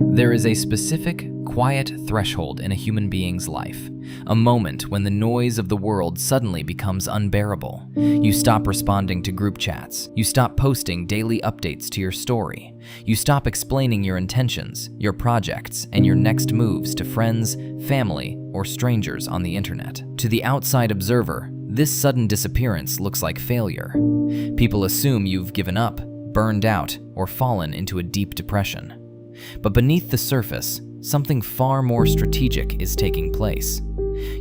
There is a specific, quiet threshold in a human being's life, a moment when the noise of the world suddenly becomes unbearable. You stop responding to group chats. You stop posting daily updates to your story. You stop explaining your intentions, your projects, and your next moves to friends, family, or strangers on the internet. To the outside observer, this sudden disappearance looks like failure. People assume you've given up, burned out, or fallen into a deep depression. But beneath the surface, something far more strategic is taking place.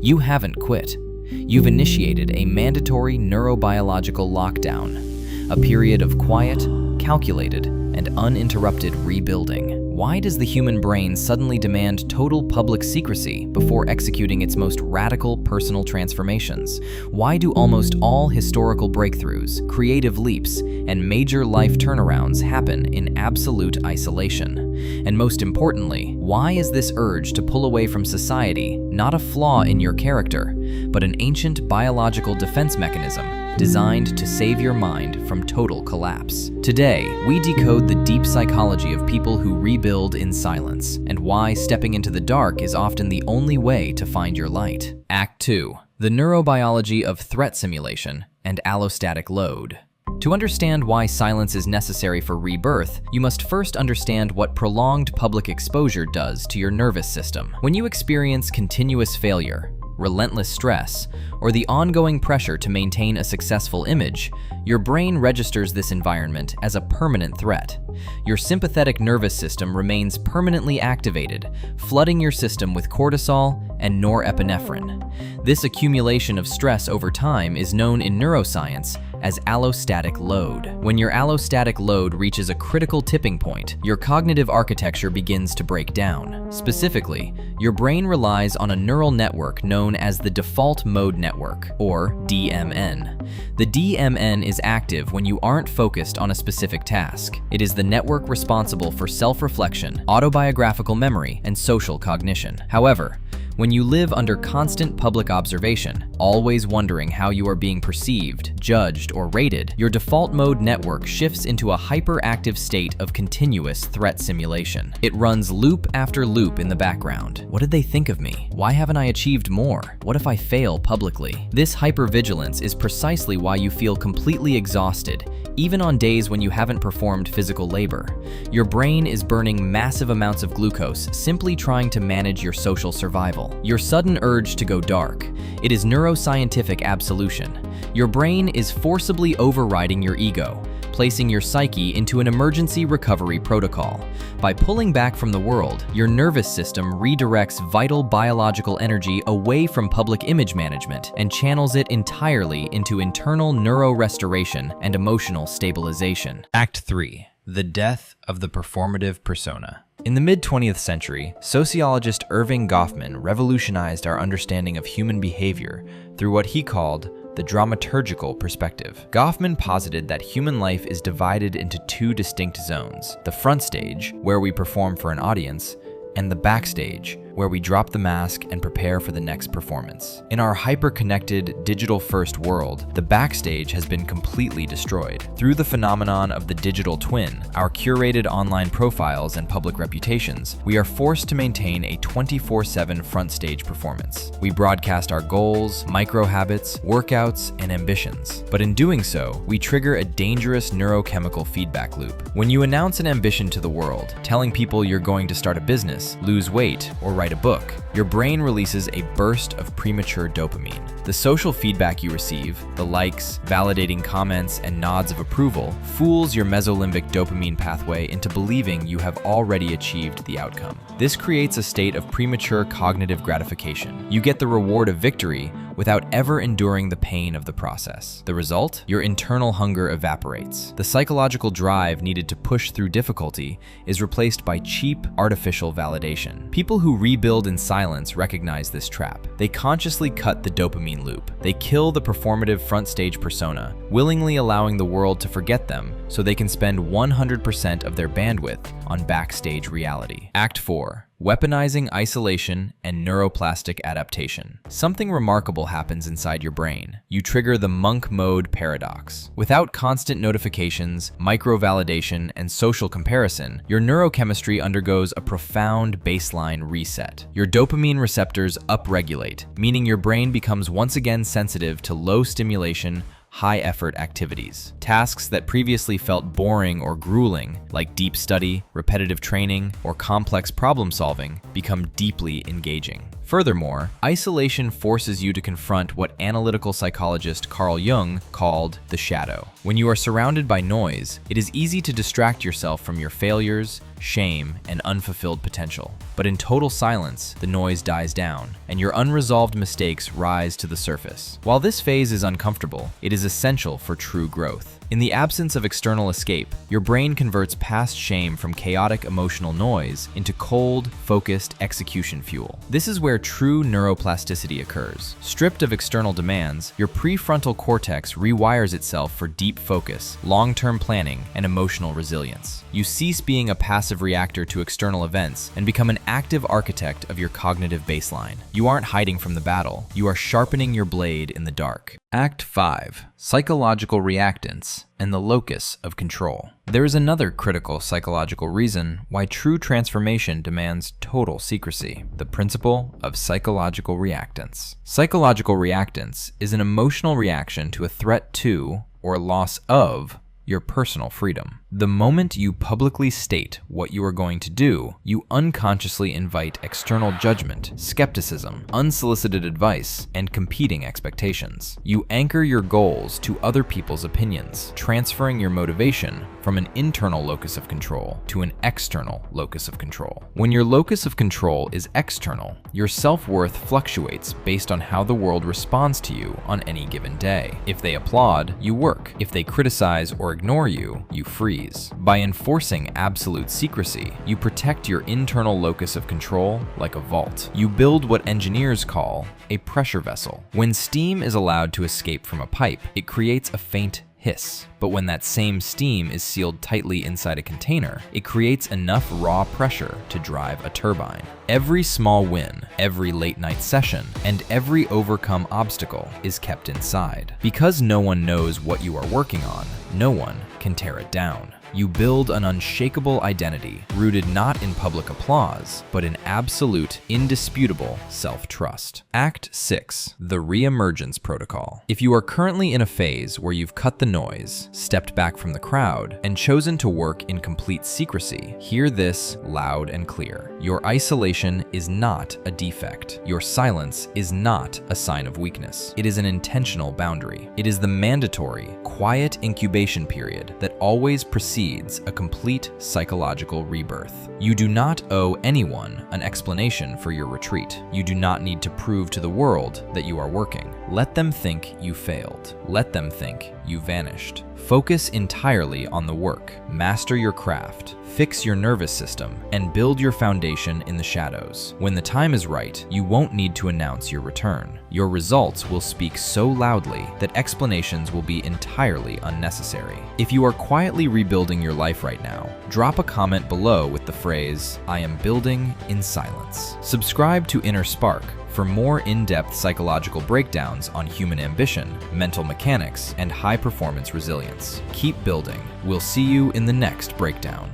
You haven't quit. You've initiated a mandatory neurobiological lockdown, a period of quiet, calculated, and uninterrupted rebuilding. Why does the human brain suddenly demand total public secrecy before executing its most radical personal transformations? Why do almost all historical breakthroughs, creative leaps, and major life turnarounds happen in absolute isolation? And most importantly, why is this urge to pull away from society not a flaw in your character, but an ancient biological defense mechanism designed to save your mind from total collapse? Today, we decode the deep psychology of people who rebuild in silence, and why stepping into the dark is often the only way to find your light. Act 2. The neurobiology of threat simulation and allostatic load. To understand why silence is necessary for rebirth, you must first understand what prolonged public exposure does to your nervous system. When you experience continuous failure, relentless stress, or the ongoing pressure to maintain a successful image, your brain registers this environment as a permanent threat. Your sympathetic nervous system remains permanently activated, flooding your system with cortisol and norepinephrine. This accumulation of stress over time is known in neuroscience as allostatic load. When your allostatic load reaches a critical tipping point, your cognitive architecture begins to break down. Specifically, your brain relies on a neural network known as the default mode network, or DMN. The DMN is active when you aren't focused on a specific task. It is the network responsible for self-reflection, autobiographical memory, and social cognition. However, when you live under constant public observation, always wondering how you are being perceived, judged, or rated, your default mode network shifts into a hyperactive state of continuous threat simulation. It runs loop after loop in the background. What did they think of me? Why haven't I achieved more? What if I fail publicly? This hypervigilance is precisely why you feel completely exhausted, even on days when you haven't performed physical labor. Your brain is burning massive amounts of glucose simply trying to manage your social survival. Your sudden urge to go dark. It is neuroscientific absolution. Your brain is forcibly overriding your ego, placing your psyche into an emergency recovery protocol. By pulling back from the world, your nervous system redirects vital biological energy away from public image management and channels it entirely into internal neurorestoration and emotional stabilization. Act 3. The death of the performative persona. In the mid-20th century, sociologist Erving Goffman revolutionized our understanding of human behavior through what he called the dramaturgical perspective. Goffman posited that human life is divided into two distinct zones: the front stage, where we perform for an audience, and the backstage, where we drop the mask and prepare for the next performance. In our hyper-connected, digital-first world, the backstage has been completely destroyed. Through the phenomenon of the digital twin, our curated online profiles and public reputations, we are forced to maintain a 24/7 front stage performance. We broadcast our goals, micro-habits, workouts, and ambitions. But in doing so, we trigger a dangerous neurochemical feedback loop. When you announce an ambition to the world, telling people you're going to start a business, lose weight, or write a book, your brain releases a burst of premature dopamine. The social feedback you receive, the likes, validating comments, and nods of approval, fools your mesolimbic dopamine pathway into believing you have already achieved the outcome. This creates a state of premature cognitive gratification. You get the reward of victory without ever enduring the pain of the process. The result? Your internal hunger evaporates. The psychological drive needed to push through difficulty is replaced by cheap, artificial validation. People who rebuild in silence recognize this trap. They consciously cut the dopamine loop. They kill the performative front stage persona, willingly allowing the world to forget them so they can spend 100% of their bandwidth on backstage reality. Act 4. Weaponizing isolation and neuroplastic adaptation. Something remarkable happens inside your brain. You trigger the monk mode paradox. Without constant notifications, micro-validation, and social comparison, your neurochemistry undergoes a profound baseline reset. Your dopamine receptors upregulate, meaning your brain becomes once again sensitive to low stimulation, high-effort activities. Tasks that previously felt boring or grueling, like deep study, repetitive training, or complex problem-solving, become deeply engaging. Furthermore, isolation forces you to confront what analytical psychologist Carl Jung called the shadow. When you are surrounded by noise, it is easy to distract yourself from your failures, shame, and unfulfilled potential. But in total silence, the noise dies down, and your unresolved mistakes rise to the surface. While this phase is uncomfortable, it is essential for true growth. In the absence of external escape, your brain converts past shame from chaotic emotional noise into cold, focused execution fuel. This is where true neuroplasticity occurs. Stripped of external demands, your prefrontal cortex rewires itself for deep focus, long-term planning, and emotional resilience. You cease being a passive reactor to external events and become an active architect of your cognitive baseline. You aren't hiding from the battle, you are sharpening your blade in the dark. Act 5. Psychological reactance and the locus of control. There is another critical psychological reason why true transformation demands total secrecy: the principle of psychological reactance. Psychological reactance is an emotional reaction to a threat to, or loss of, your personal freedom. The moment you publicly state what you are going to do, you unconsciously invite external judgment, skepticism, unsolicited advice, and competing expectations. You anchor your goals to other people's opinions, transferring your motivation from an internal locus of control to an external locus of control. When your locus of control is external, your self-worth fluctuates based on how the world responds to you on any given day. If they applaud, you work. If they criticize or ignore you, you freeze. By enforcing absolute secrecy, you protect your internal locus of control like a vault. You build what engineers call a pressure vessel. When steam is allowed to escape from a pipe, it creates a faint hiss. But when that same steam is sealed tightly inside a container, it creates enough raw pressure to drive a turbine. Every small win, every late night session, and every overcome obstacle is kept inside. Because no one knows what you are working on, no one can tear it down. You build an unshakable identity, rooted not in public applause, but in absolute, indisputable self-trust. Act 6. The Re-emergence Protocol. If you are currently in a phase where you've cut the noise, stepped back from the crowd, and chosen to work in complete secrecy, hear this loud and clear. Your isolation is not a defect. Your silence is not a sign of weakness. It is an intentional boundary. It is the mandatory, quiet incubation period that always precedes a complete psychological rebirth. You do not owe anyone an explanation for your retreat. You do not need to prove to the world that you are working. Let them think you failed. Let them think you vanished. Focus entirely on the work. Master your craft. Fix your nervous system and build your foundation in the shadows. When the time is right, you won't need to announce your return. Your results will speak so loudly that explanations will be entirely unnecessary. If you are quietly rebuilding your life right now, drop a comment below with the phrase, "I am building in silence." Subscribe to Inner Spark for more in-depth psychological breakdowns on human ambition, mental mechanics, and high-performance resilience. Keep building. We'll see you in the next breakdown.